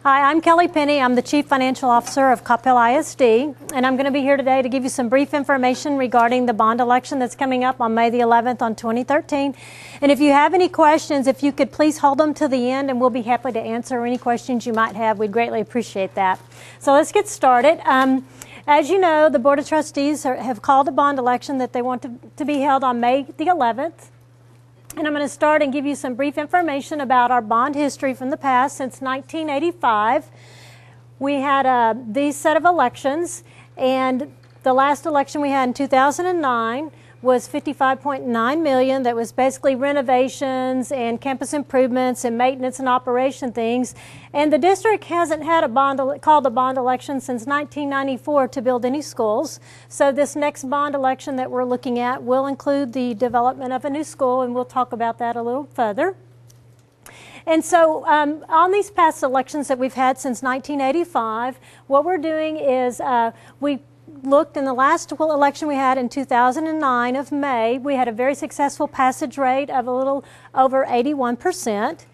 Hi, I'm Kelly Penny. I'm the Chief Financial Officer of Coppell ISD, and I'm going to be here today to give you some brief information regarding the bond election that's coming up on May the 11th on 2013. And if you have any questions, if you could please hold them to the end, and we'll be happy to answer any questions you might have. We'd greatly appreciate that. So let's get started. As you know, the Board of Trustees have called a bond election that they want to be held on May the 11th. And I'm going to start and give you some brief information about our bond history from the past. Since 1985, we had these set of elections, and the last election we had in 2009 was $55.9 million. That was basically renovations and campus improvements and maintenance and operation things. And the district hasn't had a bond called a bond election since 1994 to build any schools. So this next bond election that we're looking at will include the development of a new school, and we'll talk about that a little further. And so on these past elections that we've had since 1985, what we're doing is we looked in the last election we had in 2009 of May. We had a very successful passage rate of a little over 81%.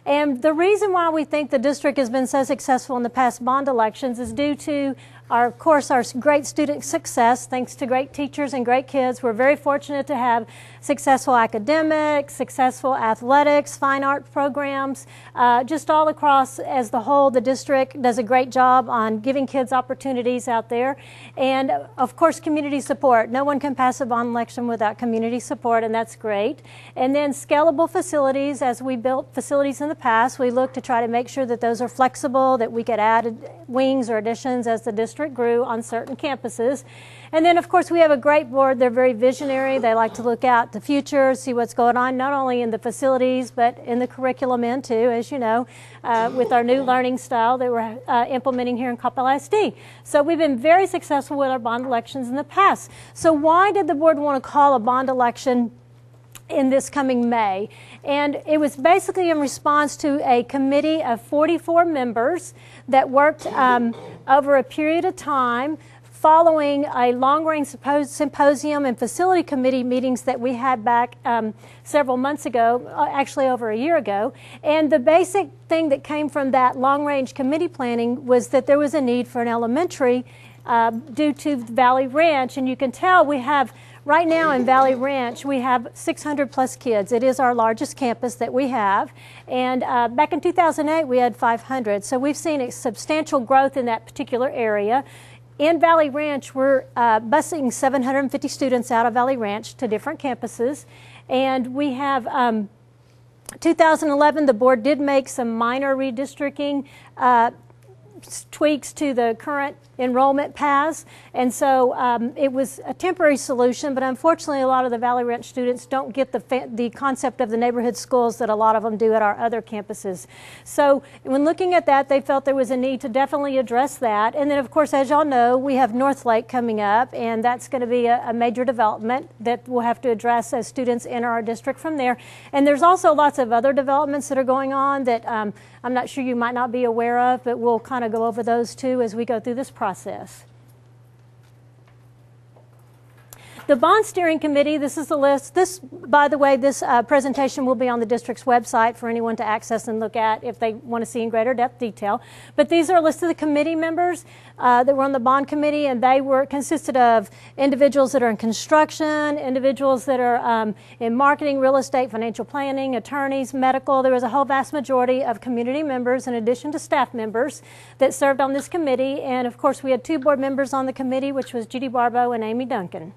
And the reason why we think the district has been so successful in the past bond elections is due to of course, our great student success, thanks to great teachers and great kids. We're very fortunate to have successful academics, successful athletics, fine art programs, just all across as the whole. The district does a great job on giving kids opportunities out there. And of course, community support. No one can pass a bond election without community support, and that's great. And then scalable facilities. As we built facilities in the past, we look to try to make sure that those are flexible, that we could add wings or additions as the district grew on certain campuses. And then of course we have a great board. They're very visionary. They like to look out the future, see what's going on not only in the facilities but in the curriculum end too, as you know, with our new learning style that we're implementing here in Coppell ISD. So we've been very successful with our bond elections in the past. So why did the board want to call a bond election in this coming May? And it was basically in response to a committee of 44 members that worked over a period of time following a long-range symposium and facility committee meetings that we had back several months ago, actually over a year ago. And the basic thing that came from that long-range committee planning was that there was a need for an elementary due to Valley Ranch. And you can tell we have right now in Valley Ranch, we have 600 plus kids. It is our largest campus that we have. And back in 2008, we had 500. So we've seen a substantial growth in that particular area. In Valley Ranch, we're busing 750 students out of Valley Ranch to different campuses. And we have 2011, the board did make some minor redistricting tweaks to the current enrollment paths, and so it was a temporary solution, but unfortunately a lot of the Valley Ranch students don't get the concept of the neighborhood schools that a lot of them do at our other campuses. So when looking at that, they felt there was a need to definitely address that. And then of course, as y'all know, we have North Lake coming up, and that's going to be a major development that we'll have to address as students enter our district from there. And there's also lots of other developments that are going on that I'm not sure you might not be aware of, but we'll kind of go over those too as we go through this process. The Bond Steering Committee, this is the list. This, by the way, this presentation will be on the district's website for anyone to access and look at if they want to see in greater depth detail. But these are a list of the committee members that were on the bond committee, and they consisted of individuals that are in construction, individuals that are in marketing, real estate, financial planning, attorneys, medical. There was a whole vast majority of community members in addition to staff members that served on this committee. And of course, we had two board members on the committee, which was Judy Barbeau and Amy Duncan.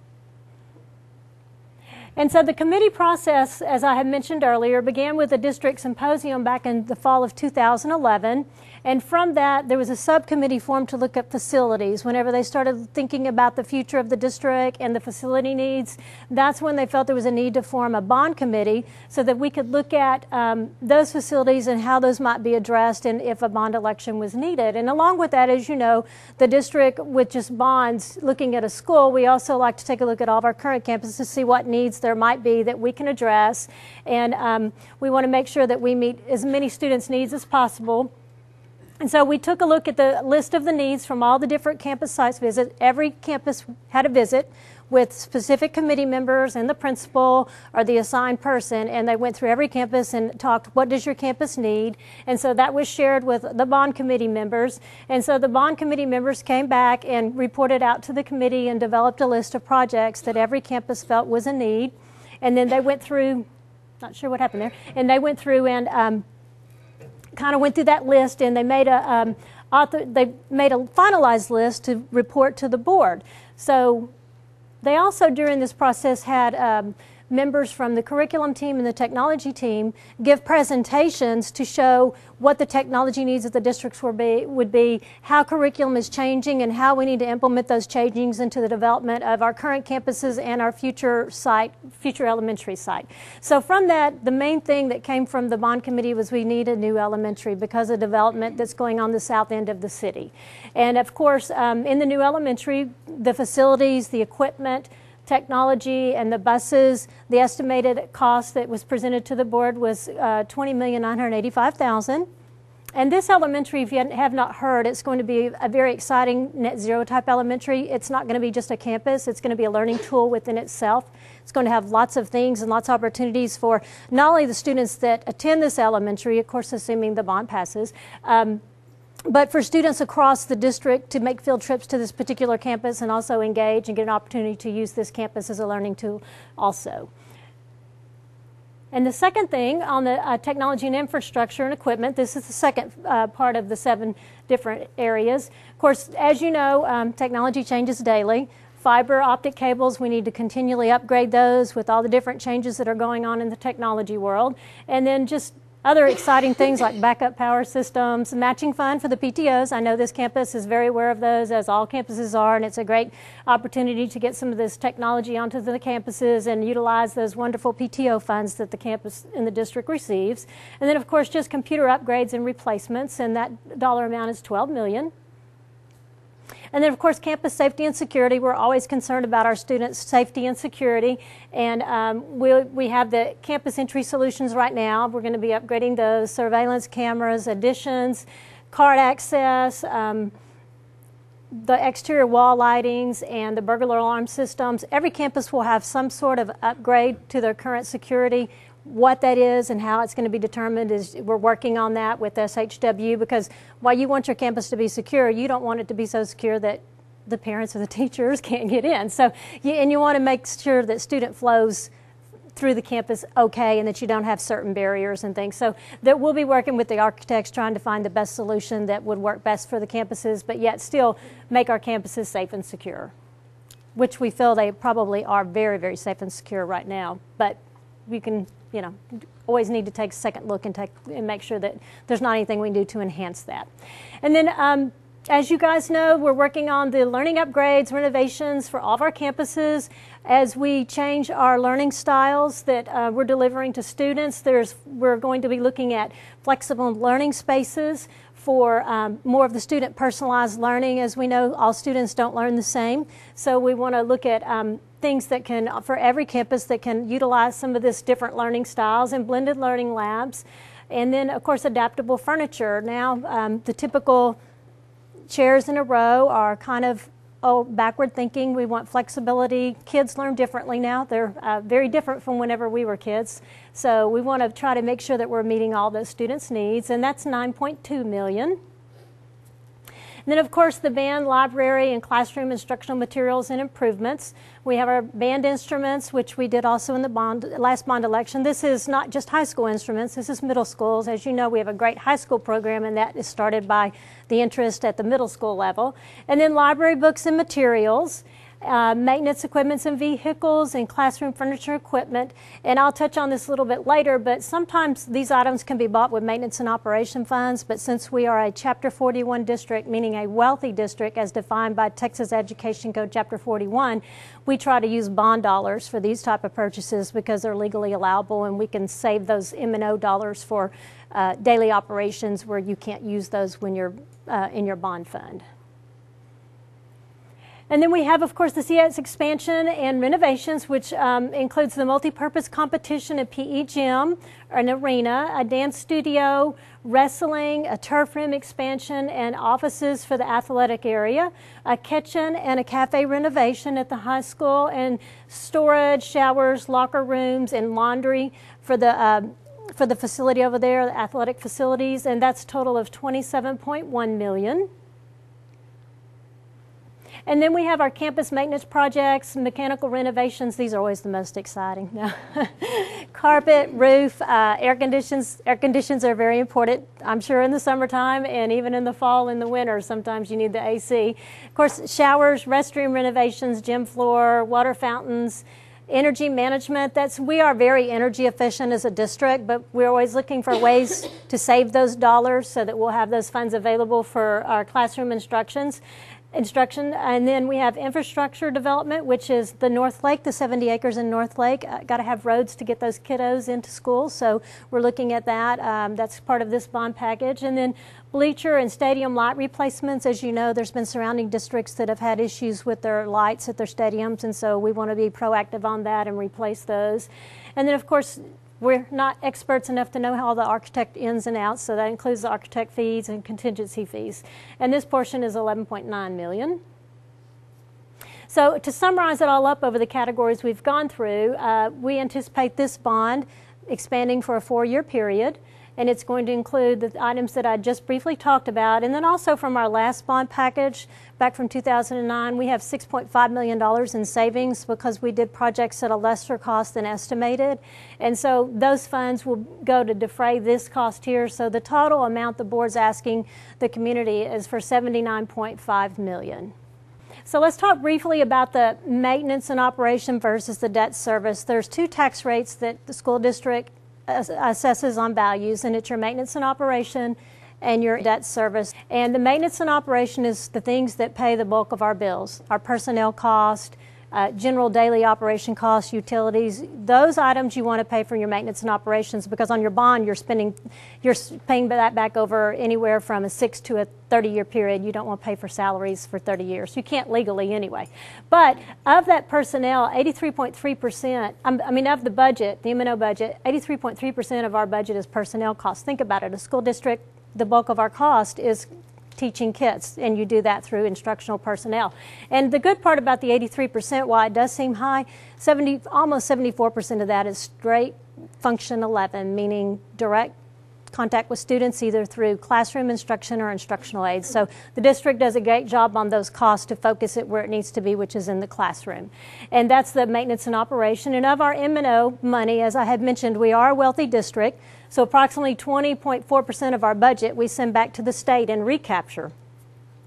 And so the committee process, as I had mentioned earlier, began with a district symposium back in the fall of 2011. And from that, there was a subcommittee formed to look at facilities. Whenever they started thinking about the future of the district and the facility needs, that's when they felt there was a need to form a bond committee so that we could look at those facilities and how those might be addressed and if a bond election was needed. And along with that, as you know, the district with just bonds, looking at a school, we also like to take a look at all of our current campuses to see what needs there might be that we can address. And we want to make sure that we meet as many students' needs as possible. And so we took a look at the list of the needs from all the different campus sites visits. Every campus had a visit. with specific committee members and the principal or the assigned person, and they went through every campus and talked, what does your campus need? And so that was shared with the bond committee members. And so the bond committee members came back and reported out to the committee and developed a list of projects that every campus felt was a need. And then they went through, not sure what happened there, and they went through and kind of went through that list, and they made a finalized list to report to the board. So they also, during this process, had members from the curriculum team and the technology team give presentations to show what the technology needs of the districts would be, how curriculum is changing, and how we need to implement those changings into the development of our current campuses and our future elementary site. So from that, the main thing that came from the bond committee was we need a new elementary because of development that's going on the south end of the city. And of course, in the new elementary, the facilities, the equipment, technology, and the buses, the estimated cost that was presented to the board was $20,985,000. And this elementary, if you have not heard, it's going to be a very exciting net zero type elementary. It's not going to be just a campus. It's going to be a learning tool within itself. It's going to have lots of things and lots of opportunities for not only the students that attend this elementary, of course, assuming the bond passes, but for students across the district to make field trips to this particular campus and also engage and get an opportunity to use this campus as a learning tool also. And the second thing on the technology and infrastructure and equipment, this is the second part of the 7 different areas. Of course, as you know, technology changes daily. Fiber optic cables, we need to continually upgrade those with all the different changes that are going on in the technology world. And then just other exciting things like backup power systems, matching fund for the PTOs. I know this campus is very aware of those, as all campuses are, and it's a great opportunity to get some of this technology onto the campuses and utilize those wonderful PTO funds that the campus in the district receives. And then, of course, just computer upgrades and replacements, and that dollar amount is $12 million. And then, of course, campus safety and security. We're always concerned about our students' safety and security. And we have the campus entry solutions right now. We're going to be upgrading those, surveillance cameras, additions, card access, the exterior wall lightings, and the burglar alarm systems. Every campus will have some sort of upgrade to their current security. What that is and how it's going to be determined is we're working on that with SHW, because while you want your campus to be secure, you don't want it to be so secure that the parents or the teachers can't get in. So, you want to make sure that student flows through the campus okay, and that you don't have certain barriers and things. So that we'll be working with the architects trying to find the best solution that would work best for the campuses, but yet still make our campuses safe and secure, which we feel they probably are very, very safe and secure right now. But we can, always need to take a second look and make sure that there's not anything we can do to enhance that. And then, as you guys know, we're working on the learning upgrades, renovations for all of our campuses. As we change our learning styles that we're delivering to students, we're going to be looking at flexible learning spaces for more of the student personalized learning. As we know, all students don't learn the same. So we want to look at things that can, for every campus, that can utilize some of this different learning styles, and blended learning labs. And then, of course, adaptable furniture. Now, the typical chairs in a row are kind of backward thinking. We want flexibility. Kids learn differently now. They're very different from whenever we were kids. So we want to try to make sure that we're meeting all those students' needs, and that's $9.2 million. And then, of course, the band, library, and classroom instructional materials and improvements. We have our band instruments, which we did also in the last bond election. This is not just high school instruments. This is middle schools. As you know, we have a great high school program, and that is started by the interest at the middle school level. And then library books and materials. Maintenance equipments and vehicles, and classroom furniture equipment. And I'll touch on this a little bit later, but sometimes these items can be bought with maintenance and operation funds, but since we are a Chapter 41 district, meaning a wealthy district as defined by Texas Education Code Chapter 41, we try to use bond dollars for these type of purchases because they're legally allowable, and we can save those M&O dollars for daily operations where you can't use those when you're in your bond fund. And then we have, of course, the CIS expansion and renovations, which includes the multi-purpose competition, a PE gym, an arena, a dance studio, wrestling, a turf room expansion, and offices for the athletic area, a kitchen and a cafe renovation at the high school, and storage, showers, locker rooms, and laundry for the facility over there, the athletic facilities, and that's a total of $27.1 million. And then we have our campus maintenance projects, mechanical renovations. These are always the most exciting. Carpet, roof, air conditions. Air conditions are very important, I'm sure, in the summertime and even in the fall and the winter. Sometimes you need the AC. Of course, showers, restroom renovations, gym floor, water fountains, energy management. We are very energy efficient as a district, but we're always looking for ways to save those dollars so that we'll have those funds available for our classroom instruction. And then we have infrastructure development, which is the North Lake, the 70 acres in North Lake. Got to have roads to get those kiddos into school, so we're looking at that. That's part of this bond package. And then bleacher and stadium light replacements. As you know, there's been surrounding districts that have had issues with their lights at their stadiums, and so we want to be proactive on that and replace those. And then, of course, we're not experts enough to know how the architect ins and outs, so that includes the architect fees and contingency fees. And this portion is $11.9 million. So to summarize it all up over the categories we've gone through, we anticipate this bond expanding for a 4-year period, and it's going to include the items that I just briefly talked about. And then also from our last bond package back from 2009, we have $6.5 million in savings because we did projects at a lesser cost than estimated. And so those funds will go to defray this cost here. So the total amount the board's asking the community is for $79.5 million. So let's talk briefly about the maintenance and operation versus the debt service. There's 2 tax rates that the school district assesses on values, and it's your maintenance and operation and your debt service. And the maintenance and operation is the things that pay the bulk of our bills, our personnel cost, general daily operation costs, utilities. Those items you want to pay for your maintenance and operations, because on your bond you're paying that back over anywhere from a 6 to a 30-year period. You don't want to pay for salaries for 30 years. You can't legally anyway. But of that personnel, 83.3%, of the budget, the M&O budget, 83.3% of our budget is personnel costs. Think about it. A school district, the bulk of our cost is teaching kids, and you do that through instructional personnel. And the good part about the 83%, while it does seem high, almost 74% of that is straight function 11, meaning direct contact with students either through classroom instruction or instructional aids. So the district does a great job on those costs to focus it where it needs to be, which is in the classroom. And that's the maintenance and operation. And of our M&O money, as I had mentioned, we are a wealthy district, so approximately 20.4% of our budget we send back to the state in recapture.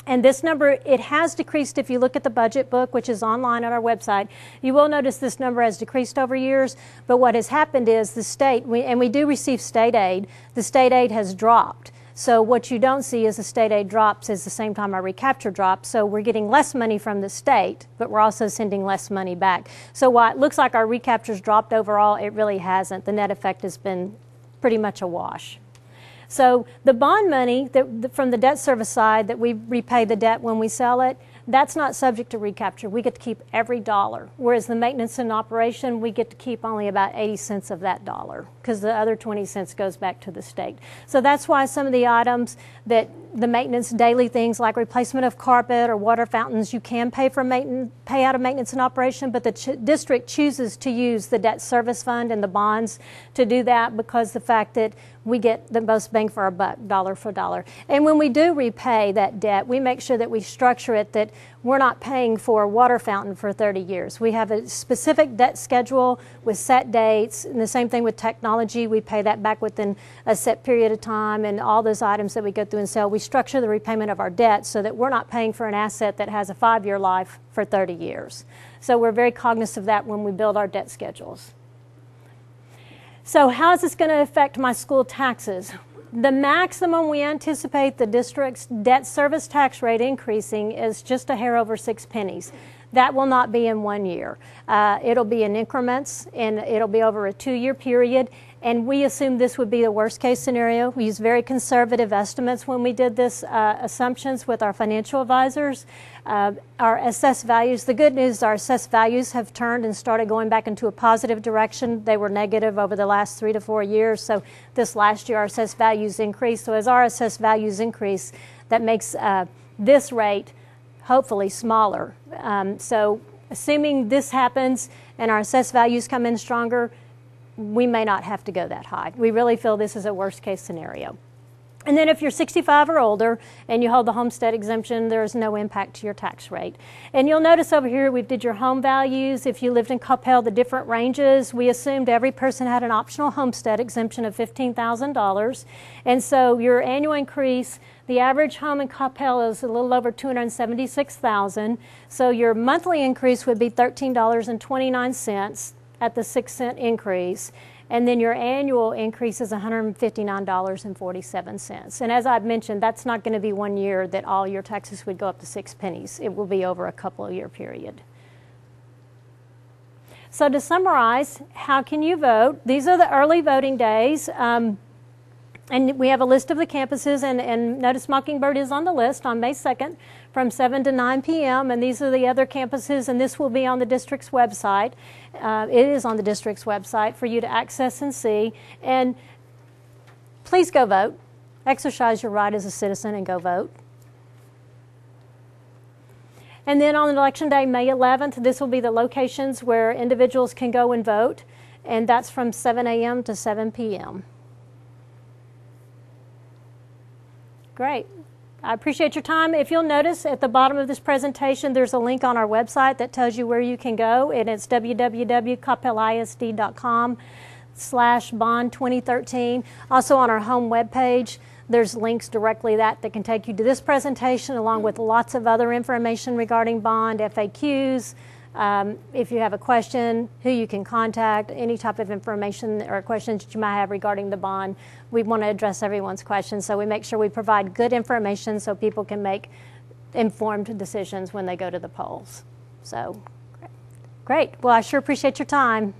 And this number, it has decreased. If you look at the budget book, which is online on our website, you will notice this number has decreased over years. But what has happened is the state, and we do receive state aid, the state aid has dropped. So what you don't see is the state aid drops at the same time our recapture drops. So we're getting less money from the state, but we're also sending less money back. So while it looks like our recapture's dropped overall, it really hasn't. The net effect has been pretty much a wash. So the bond money from the debt service side that we repay the debt when we sell it, that's not subject to recapture. We get to keep every dollar, whereas the maintenance and operation, we get to keep only about 80 cents of that dollar because the other 20 cents goes back to the state. So that's why some of the items that the maintenance daily things like replacement of carpet or water fountains, you can pay out of maintenance and operation, but the district chooses to use the debt service fund and the bonds to do that because the fact that we get the most bang for our buck, dollar for dollar. And when we do repay that debt, we make sure that we structure it that we're not paying for a water fountain for 30 years. We have a specific debt schedule with set dates, and the same thing with technology. We pay that back within a set period of time, and all those items that we go through and sell, we structure the repayment of our debt so that we're not paying for an asset that has a 5-year life for 30 years. So we're very cognizant of that when we build our debt schedules. So how is this going to affect my school taxes? The maximum we anticipate the district's debt service tax rate increasing is just a hair over 6 pennies. That will not be in 1 year. It'll be in increments, and it'll be over a 2-year period. And we assumed this would be the worst case scenario. We used very conservative estimates when we did this assumptions with our financial advisors. Our assessed values, the good news, our assessed values have turned and started going back into a positive direction. They were negative over the last 3 to 4 years. So this last year, our assessed values increased. So as our assessed values increase, that makes this rate hopefully smaller. So assuming this happens and our assessed values come in stronger, we may not have to go that high. We really feel this is a worst case scenario. And then if you're 65 or older and you hold the homestead exemption, there's no impact to your tax rate. And you'll notice over here we did your home values. If you lived in Coppell, the different ranges, we assumed every person had an optional homestead exemption of $15,000. And so your annual increase, the average home in Coppell is a little over $276,000. So your monthly increase would be $13.29 at the 6-cent increase. And then your annual increase is $159.47. And as I've mentioned, that's not going to be 1 year that all your taxes would go up to 6 pennies. It will be over a couple of year period. So to summarize, how can you vote? These are the early voting days. And we have a list of the campuses, and notice Mockingbird is on the list on May 2nd from 7 to 9 p.m. And these are the other campuses, and this will be on the district's website. It is on the district's website for you to access and see. And please go vote. Exercise your right as a citizen and go vote. And then on Election Day, May 11th, this will be the locations where individuals can go and vote, and that's from 7 a.m. to 7 p.m. Great. I appreciate your time. If you'll notice at the bottom of this presentation, there's a link on our website that tells you where you can go, and it's www.coppellisd.com/bond2013. Also on our home webpage, there's links directly that can take you to this presentation, along with lots of other information regarding bond, FAQs. If you have a question, who you can contact, any type of information or questions that you might have regarding the bond. We want to address everyone's questions, so we make sure we provide good information so people can make informed decisions when they go to the polls. So, great. Well, I sure appreciate your time.